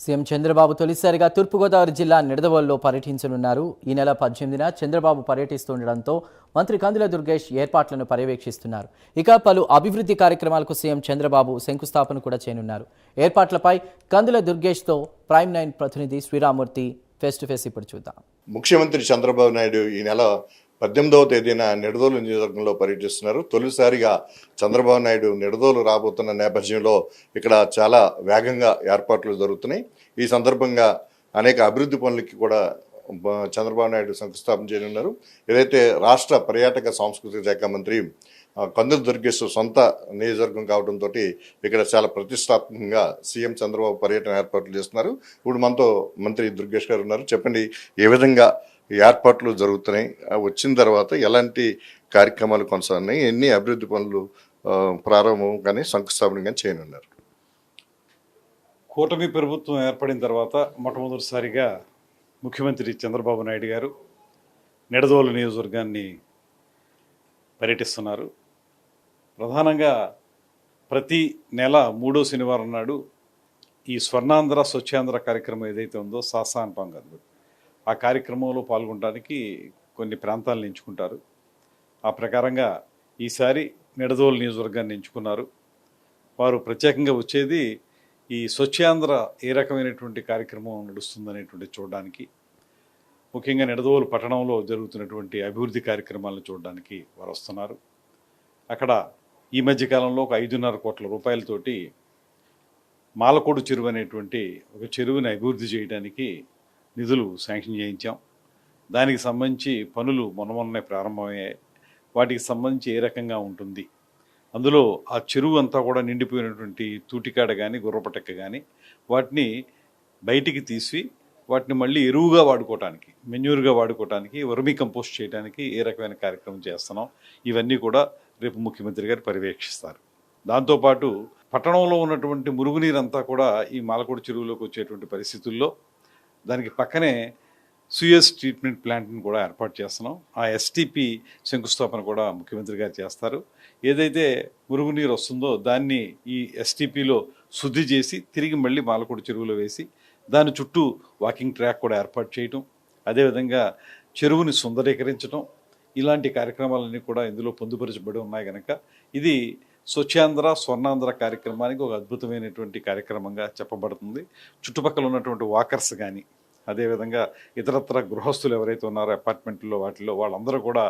CM Chandrababu తొలిసారిగా తూర్పుగోదావరి జిల్లా నిడదవోలులో పర్యటించనున్నారు. ఈ నెల 18న చంద్రబాబు పర్యటిస్తుండటంతో మంత్రి కందుల దుర్గేష్ ఏర్పాట్లను పర్యవేక్షిస్తున్నారు. ఇక పలు అభివృద్ధి కార్యక్రమాలకు సీఎం చంద్రబాబు శంకుస్థాపన కూడా చేయనున్నారు. ఏర్పాట్లపై కందుల దుర్గేష్తో ప్రైమ్ 9 ప్రతినిధి శ్రీరామూర్తి ఫేస్ టు ఫేస్ ఇప్పుడు చూద్దాం. ముఖ్యమంత్రి చంద్రబాబు నాయుడు ఈ నెల 18వ తేదీన నిడదోలు నియోజకవర్గంలో పర్యటిస్తున్నారు. తొలిసారిగా చంద్రబాబు నాయుడు నిడదోలు రాబోతున్న నేపథ్యంలో ఇక్కడ చాలా వేగంగా ఏర్పాట్లు జరుగుతున్నాయి. ఈ సందర్భంగా అనేక అభివృద్ధి పనులకి కూడా చంద్రబాబు నాయుడు శంకుస్థాపన చేయనున్నారు. ఏదైతే రాష్ట్ర పర్యాటక సాంస్కృతిక శాఖ మంత్రి కందుల దుర్గేష్ సొంత నియోజకవర్గం కావడంతో ఇక్కడ చాలా ప్రతిష్టాత్మకంగా సీఎం చంద్రబాబు పర్యటన ఏర్పాట్లు చేస్తున్నారు. ఇప్పుడు మనతో మంత్రి దుర్గేష్ గారు ఉన్నారు. చెప్పండి, ఏ విధంగా ఏర్పాట్లు జరుగుతున్నాయి, వచ్చిన తర్వాత ఎలాంటి కార్యక్రమాలు కొనసాగుతున్నాయి, ఎన్ని అభివృద్ధి పనులు ప్రారంభం కానీ శంకుస్థాపన కానీ చేయనున్నారు? కూటమి ప్రభుత్వం ఏర్పడిన తర్వాత మొట్టమొదటిసారిగా ముఖ్యమంత్రి చంద్రబాబు నాయుడు గారు నిడదవోలు నియోజకవర్గాన్ని పర్యటిస్తున్నారు. ప్రధానంగా ప్రతి నెల 3వ శనివారం నాడు ఈ స్వర్ణాంధ్ర స్వచ్ఛాంధ్ర కార్యక్రమం ఏదైతే ఉందో సాసా అంటాం కదా, ఆ కార్యక్రమంలో పాల్గొనడానికి కొన్ని ప్రాంతాలను ఎంచుకుంటారు. ఆ ప్రకారంగా ఈసారి నిడదవోలు నియోజకవర్గాన్ని ఎంచుకున్నారు. వారు ప్రత్యేకంగా వచ్చేది ఈ స్వచ్ఛాంధ్ర ఏ రకమైనటువంటి కార్యక్రమం నడుస్తుందనేటువంటి చూడడానికి, ముఖ్యంగా నిడదవోలు పట్టణంలో జరుగుతున్నటువంటి అభివృద్ధి కార్యక్రమాలను చూడడానికి వారు వస్తున్నారు. అక్కడ ఈ మధ్యకాలంలో ఒక 5.5 కోట్ల రూపాయలతోటి మాలకోడు చెరువు అనేటువంటి ఒక చెరువుని అభివృద్ధి చేయడానికి నిధులు శాంక్షన్ చేయించాం. దానికి సంబంధించి పనులు మొన్ననే ప్రారంభమయ్యాయి. వాటికి సంబంధించి ఏ రకంగా ఉంటుంది, అందులో ఆ చెరువు అంతా కూడా నిండిపోయినటువంటి తూటికాడ కానీ గుర్రపటెక్క కానీ వాటిని బయటికి తీసి వాటిని మళ్ళీ ఎరువుగా వాడుకోవటానికి, మెన్యూర్గా వాడుకోవటానికి, వర్మీ కంపోస్ట్ చేయడానికి ఏ రకమైన కార్యక్రమం చేస్తున్నాం, ఇవన్నీ కూడా రేపు ముఖ్యమంత్రి గారు పర్యవేక్షిస్తారు. దాంతోపాటు పట్టణంలో ఉన్నటువంటి మురుగునీరంతా కూడా ఈ మాలకోడు చెరువులోకి వచ్చేటువంటి పరిస్థితుల్లో దానికి పక్కనే సూయస్ ట్రీట్మెంట్ ప్లాంట్ని కూడా ఏర్పాటు చేస్తున్నాం. ఆ ఎస్టీపీ శంకుస్థాపన కూడా ముఖ్యమంత్రి గారు చేస్తారు. ఏదైతే మురుగునీరు వస్తుందో దాన్ని ఈ ఎస్టీపీలో శుద్ధి చేసి తిరిగి మళ్ళీ మాలకోడు చెరువులో వేసి దాని చుట్టూ వాకింగ్ ట్రాక్ కూడా ఏర్పాటు చేయటం, అదేవిధంగా చెరువుని సుందరీకరించడం, ఇలాంటి కార్యక్రమాలన్నీ కూడా ఇందులో పొందుపరచబడి ఉన్నాయి కనుక ఇది స్వచ్ఛాంధ్ర స్వర్ణాంధ్ర కార్యక్రమానికి ఒక అద్భుతమైనటువంటి కార్యక్రమంగా చెప్పబడుతుంది. చుట్టుపక్కల ఉన్నటువంటి వాకర్స్ కానీ, అదేవిధంగా ఇతరత్ర గృహస్థులు ఎవరైతే ఉన్నారో అపార్ట్మెంట్లో వాటిల్లో వాళ్ళందరూ కూడా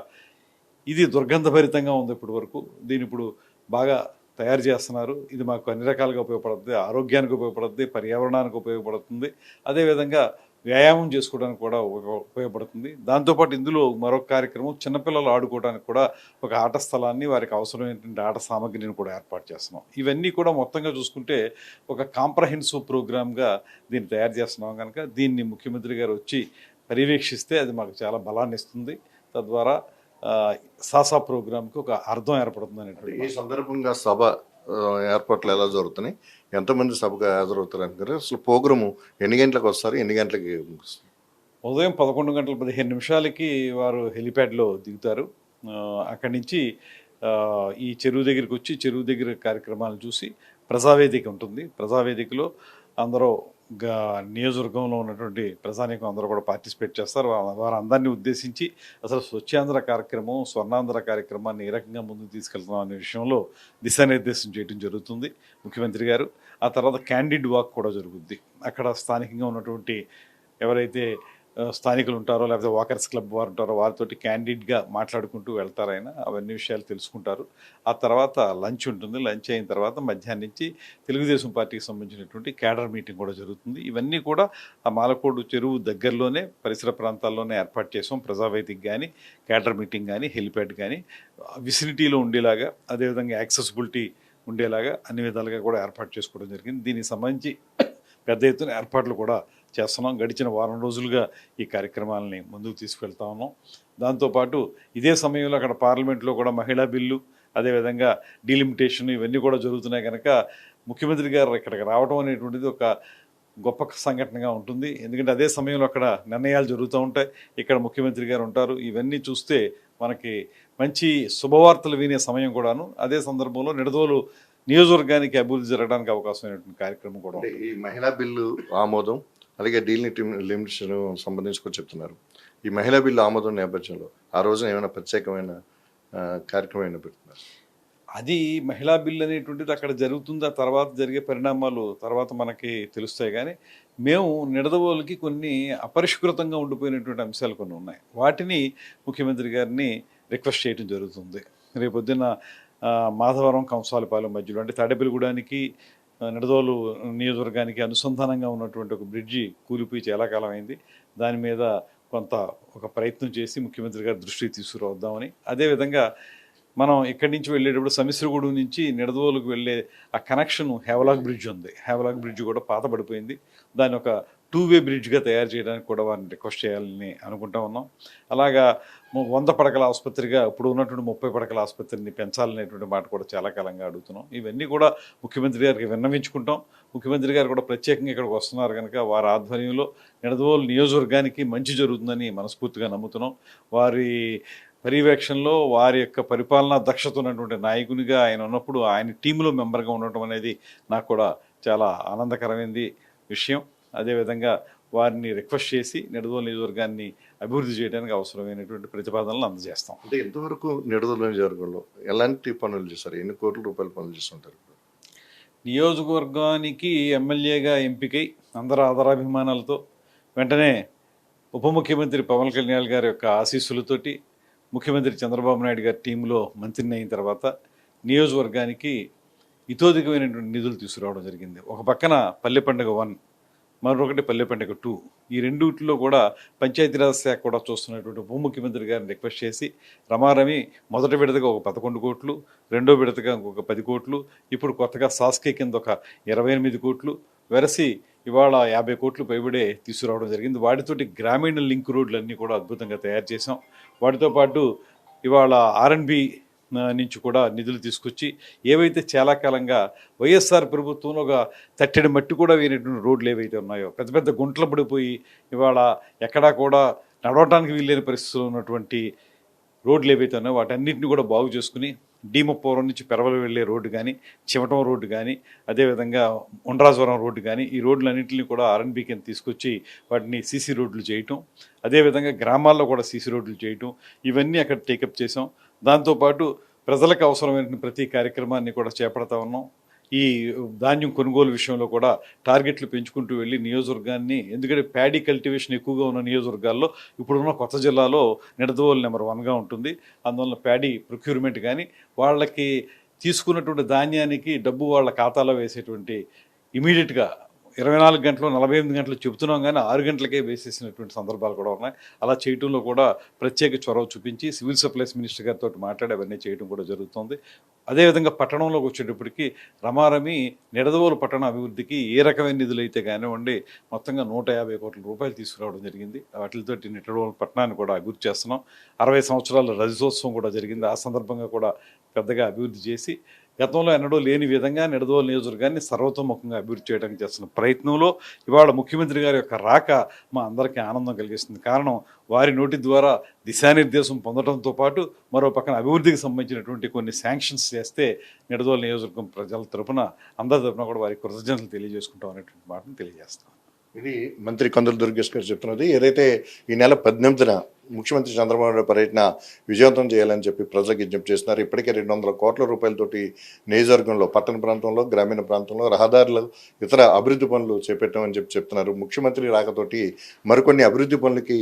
ఇది దుర్గంధభరితంగా ఉంది ఇప్పటి వరకు, దీని ఇప్పుడు బాగా తయారు చేస్తున్నారు. ఇది మాకు అన్ని రకాలుగా ఉపయోగపడుతుంది, ఆరోగ్యానికి ఉపయోగపడుతుంది, పర్యావరణానికి ఉపయోగపడుతుంది, అదేవిధంగా వ్యాయామం చేసుకోవడానికి కూడా ఉపయోగపడుతుంది. దాంతోపాటు ఇందులో మరొక కార్యక్రమం చిన్నపిల్లలు ఆడుకోవడానికి కూడా ఒక ఆట స్థలాన్ని, వారికి అవసరమైనటువంటి ఆట సామగ్రిని కూడా ఏర్పాటు చేస్తున్నాం. ఇవన్నీ కూడా మొత్తంగా చూసుకుంటే ఒక కాంప్రహెన్సివ్ ప్రోగ్రామ్గా దీన్ని తయారు చేస్తున్నాం కనుక దీన్ని ముఖ్యమంత్రి గారు వచ్చి పర్యవేక్షిస్తే అది మాకు చాలా బలాన్ని ఇస్తుంది. తద్వారా సాసా ప్రోగ్రామ్కి ఒక అర్థం ఏర్పడుతుంది అనేటువంటి. ఈ సందర్భంగా సభ ఏర్పాట్లు ఎలా జరుగుతున్నాయి, ఎంతమంది సభగా హాజరవుతారు అంటారు? అసలు ప్రోగ్రాము ఎన్ని గంటలకు వస్తారు, ఎన్ని గంటలకి? ఉదయం 11:15 వారు హెలిప్యాడ్లో దిగుతారు. అక్కడి నుంచి ఈ చెరువు దగ్గరికి వచ్చి చెరువు దగ్గర కార్యక్రమాలను చూసి ప్రజావేదిక ఉంటుంది. ప్రజావేదికలో అందరూ నియోజకవర్గంలో ఉన్నటువంటి ప్రజానీకం అందరూ కూడా పార్టిసిపేట్ చేస్తారు. వారందరినీ ఉద్దేశించి అసలు స్వచ్ఛాంధ్ర కార్యక్రమం, స్వర్ణాంధ్ర కార్యక్రమాన్ని ఏ రకంగా ముందుకు తీసుకెళ్తున్నాం అనే విషయంలో దిశానిర్దేశం చేయడం జరుగుతుంది ముఖ్యమంత్రి గారు. ఆ తర్వాత క్యాండిడ్ వాక్ కూడా జరుగుద్ది. అక్కడ స్థానికంగా ఉన్నటువంటి ఎవరైతే స్థానికులు ఉంటారో లేకపోతే వాకర్స్ క్లబ్ వారు ఉంటారో వారితోటి క్యాండిడ్గా మాట్లాడుకుంటూ వెళ్తారు. ఆయన అవన్నీ విషయాలు తెలుసుకుంటారు. ఆ తర్వాత లంచ్ ఉంటుంది. లంచ్ అయిన తర్వాత మధ్యాహ్నం నుంచి తెలుగుదేశం పార్టీకి సంబంధించినటువంటి క్యాడర్ మీటింగ్ కూడా జరుగుతుంది. ఇవన్నీ కూడా ఆ మాలకోడు చెరువు దగ్గరలోనే పరిసర ప్రాంతాల్లోనే ఏర్పాటు చేసాం. ప్రజావేదిక కానీ, క్యాడర్ మీటింగ్ కానీ, హెలిప్యాడ్ కానీ విసినిటీలో ఉండేలాగా, అదేవిధంగా యాక్సెసిబిలిటీ ఉండేలాగా అన్ని విధాలుగా కూడా ఏర్పాటు చేసుకోవడం జరిగింది. దీనికి సంబంధించి పెద్ద ఎత్తున ఏర్పాట్లు కూడా చేస్తున్నాం. గడిచిన వారం రోజులుగా ఈ కార్యక్రమాలని ముందుకు తీసుకెళ్తా ఉన్నాం. దాంతోపాటు ఇదే సమయంలో అక్కడ పార్లమెంట్లో కూడా మహిళా బిల్లు, అదేవిధంగా డీలిమిటేషన్ ఇవన్నీ కూడా జరుగుతున్నాయి కనుక ముఖ్యమంత్రి గారు ఇక్కడికి రావడం అనేటువంటిది ఒక గొప్ప సంఘటనగా ఉంటుంది. ఎందుకంటే అదే సమయంలో అక్కడ నిర్ణయాలు జరుగుతూ ఉంటాయి, ఇక్కడ ముఖ్యమంత్రి గారు ఉంటారు. ఇవన్నీ చూస్తే మనకి మంచి శుభవార్తలు వినే సమయం కూడాను. అదే సందర్భంలో నిడదవోలు నియోజకవర్గానికి అభివృద్ధి జరగడానికి అవకాశమైనటువంటి కార్యక్రమం కూడా అంటే ఉంటుంది. ఈ మహిళా బిల్లు ఆమోదం అలాగే లిమిట్స్ సంబంధించి కూడా చెప్తున్నారు. ఈ మహిళా బిల్లు ఆమోదం నేపథ్యంలో ఆ రోజున ఏమైనా ప్రత్యేకమైన కార్యక్రమం ఏమైనా పెడుతున్నారు? అది మహిళా బిల్ అనేటువంటిది అక్కడ జరుగుతుంది, ఆ తర్వాత జరిగే పరిణామాలు తర్వాత మనకి తెలుస్తాయి. కానీ మేము నిడదవోలుకి కొన్ని అపరిష్కృతంగా ఉండిపోయినటువంటి అంశాలు కొన్ని ఉన్నాయి. వాటిని ముఖ్యమంత్రి గారిని రిక్వెస్ట్ చేయడం జరుగుతుంది. రేపొద్దున మాధవరం కంసాలపాలెం మధ్యలో అంటే తాడేపల్లిగూడానికి నిడదవోలు నియోజకవర్గానికి అనుసంధానంగా ఉన్నటువంటి ఒక బ్రిడ్జి కూలిపోయి చాలా కాలం అయింది. దాని మీద కొంత ఒక ప్రయత్నం చేసి ముఖ్యమంత్రి గారి దృష్టికి తీసుకురావద్దామని, అదేవిధంగా మనం ఇక్కడి నుంచి వెళ్ళేటప్పుడు సమిశ్రగూడు నుంచి నిడదవోలుకు వెళ్ళే ఆ కనెక్షన్ హేవలాక్ బ్రిడ్జ్ ఉంది. హేవలాక్ బ్రిడ్జ్ కూడా పాత పడిపోయింది. దాన్ని ఒక 2-వే బ్రిడ్జ్గా తయారు చేయడానికి కూడా వారిని రిక్వెస్ట్ చేయాలని అనుకుంటా ఉన్నాం. అలాగా 100 పడకల ఆసుపత్రిగా ఇప్పుడు ఉన్నటువంటి 30 పడకల ఆసుపత్రిని పెంచాలనేటువంటి మాట కూడా చాలా కాలంగా అడుగుతున్నాం. ఇవన్నీ కూడా ముఖ్యమంత్రి గారికి విన్నవించుకుంటాం. ముఖ్యమంత్రి గారు కూడా ప్రత్యేకంగా ఇక్కడికి వస్తున్నారు కనుక వారి ఆధ్వర్యంలో నిడదవోలు నియోజకవర్గానికి మంచి జరుగుతుందని మనస్ఫూర్తిగా నమ్ముతున్నాం. వారి పర్యవేక్షణలో వారి యొక్క పరిపాలనా దక్షత ఉన్నటువంటి నాయకునిగా ఆయన ఉన్నప్పుడు ఆయన టీంలో మెంబర్గా ఉండటం అనేది నాకు కూడా చాలా ఆనందకరమైనది విషయం. అదేవిధంగా వారిని రిక్వెస్ట్ చేసి నిడదవోలు నియోజకవర్గాన్ని అభివృద్ధి చేయడానికి అవసరమైనటువంటి ప్రతిపాదనలు అందజేస్తాం. అంటే ఇంతవరకు నిడదవోలు నియోజకవర్గంలో ఎలాంటి పనులు చేశారు? ఎన్ని కోట్ల రూపాయల పనులు చేస్తుంటారు? నియోజకవర్గానికి ఎమ్మెల్యేగా ఎంపికై అందరి ఆదరాభిమానాలతో వెంటనే ఉప ముఖ్యమంత్రి పవన్ కళ్యాణ్ గారి యొక్క ఆశీస్సులతోటి ముఖ్యమంత్రి చంద్రబాబు నాయుడు గారి టీంలో మంత్రిని అయిన తర్వాత నియోజకవర్గానికి ఇతోధికమైనటువంటి నిధులు తీసుకురావడం జరిగింది. ఒక పక్కన పల్లె పండుగ 1, మరొకటి పల్లె పండుగ 2, ఈ రెండింటిలో కూడా పంచాయతీరాజ్ శాఖ కూడా చూస్తున్నటువంటి ఉప ముఖ్యమంత్రి గారిని రిక్వెస్ట్ చేసి రమారమి మొదటి విడతగా ఒక 11 కోట్లు, రెండో విడతగా ఇంకొక 10 కోట్లు, ఇప్పుడు కొత్తగా సాస్కే కింద ఒక 28 కోట్లు వెరసి ఇవాళ 50 కోట్లు పైబడే తీసుకురావడం జరిగింది. వాటితోటి గ్రామీణ లింక్ రోడ్లు అన్నీ కూడా అద్భుతంగా తయారు చేసాం. వాటితో పాటు ఇవాళ ఆర్ఎన్బి నుంచి కూడా నిధులు తీసుకొచ్చి ఏవైతే చాలా కాలంగా వైఎస్ఆర్ ప్రభుత్వంలో ఒక తట్టెడి మట్టి కూడా వేయనటువంటి రోడ్లు ఏవైతే ఉన్నాయో పెద్ద పెద్ద గుంటలు పడిపోయి ఇవాళ ఎక్కడా కూడా నడవటానికి వీల్లేని పరిస్థితుల్లో ఉన్నటువంటి రోడ్లు ఏవైతే ఉన్నాయో వాటన్నిటిని కూడా బాగు చేసుకుని డీమపురం నుంచి పెరవలు వెళ్ళే రోడ్డు కానీ, చివటం రోడ్డు కానీ, అదేవిధంగా ఉండ్రాజవరం రోడ్డు కానీ, ఈ రోడ్లన్నింటినీ కూడా ఆర్ఎన్బి కింద తీసుకొచ్చి వాటిని సీసీ రోడ్లు చేయటం, అదేవిధంగా గ్రామాల్లో కూడా సీసీ రోడ్లు చేయటం, ఇవన్నీ అక్కడ టేకప్ చేసాం. దాంతోపాటు ప్రజలకు అవసరమైన ప్రతి కార్యక్రమాన్ని కూడా చేపడతా ఉన్నాం. ఈ ధాన్యం కొనుగోలు విషయంలో కూడా టార్గెట్లు పెంచుకుంటూ వెళ్ళి నియోజకవర్గాన్ని, ఎందుకంటే ప్యాడీ కల్టివేషన్ ఎక్కువగా ఉన్న నియోజకవర్గాల్లో ఇప్పుడున్న కొత్త జిల్లాలో నిడదవోలు నెంబర్ 1గా ఉంటుంది. అందువల్ల ప్యాడీ ప్రొక్యూర్మెంట్ కానీ వాళ్ళకి తీసుకున్నటువంటి ధాన్యానికి డబ్బు వాళ్ళ ఖాతాలో వేసేటువంటి ఇమీడియట్గా 24 గంటలు 48 గంటలు చెబుతున్నాం కానీ 6 గంటలకే వేసేసినటువంటి సందర్భాలు కూడా ఉన్నాయి. అలా చేయడంలో కూడా ప్రత్యేక చొరవ చూపించి సివిల్ సప్లైస్ మినిస్టర్ గారితో మాట్లాడి అవన్నీ చేయడం కూడా జరుగుతుంది. అదేవిధంగా పట్టణంలోకి వచ్చేటప్పటికి రమారమి నిడదవోలు పట్టణ అభివృద్ధికి ఏ రకమైన నిధులు అయితే కానివ్వండి మొత్తంగా 150 కోట్ల రూపాయలు తీసుకురావడం జరిగింది. వాటితో నిడదవోలు పట్టణాన్ని కూడా అభివృద్ధి చేస్తున్నాం. 60 సంవత్సరాల రజతోత్సవం కూడా జరిగింది. ఆ సందర్భంగా కూడా పెద్దగా అభివృద్ధి చేసి గతంలో ఎన్నడూ లేని విధంగా నిడదవోలు నియోజకవర్గాన్ని సర్వతోముఖంగా అభివృద్ధి చేయడానికి చేస్తున్న ప్రయత్నంలో ఇవాళ ముఖ్యమంత్రి గారి యొక్క రాక మా అందరికీ ఆనందం కలిగిస్తుంది. కారణం వారి నోటి ద్వారా దిశానిర్దేశం పొందడంతో పాటు మరో పక్కన అభివృద్ధికి సంబంధించినటువంటి కొన్ని శాంక్షన్స్ చేస్తే నిడదవోలు నియోజకవర్గం ప్రజల తరపున అందరి తరపున కూడా వారి కృతజ్ఞతలు తెలియజేసుకుంటాం అనేటువంటి మాటను తెలియజేస్తాం. ఇది మంత్రి కందుల దుర్గేష్ గారు చెప్తున్నది. ఏదైతే ఈ నెల 18న ముఖ్యమంత్రి చంద్రబాబు నాయుడు పర్యటన విజయవంతం చేయాలని చెప్పి ప్రజలకు విజ్ఞప్తి చేస్తున్నారు. ఇప్పటికే 200 కోట్ల రూపాయలతోటి నియోజకవర్గంలో పట్టణ ప్రాంతంలో, గ్రామీణ ప్రాంతంలో రహదారులు, ఇతర అభివృద్ధి పనులు చేపట్టామని చెప్పి చెప్తున్నారు. ముఖ్యమంత్రి రాకతోటి మరికొన్ని అభివృద్ధి పనులకి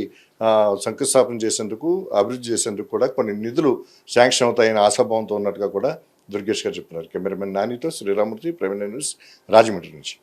శంకుస్థాపన చేసేందుకు, అభివృద్ధి చేసేందుకు కూడా కొన్ని నిధులు శాంక్షన్ అవుతాయని ఆశాభావంతో ఉన్నట్టుగా కూడా దుర్గేష్ గారు చెప్తున్నారు. కెమెరామెన్ నానితో శ్రీరామూర్తి, ప్రవీణ్ న్యూస్, రాజమండ్రి నుంచి.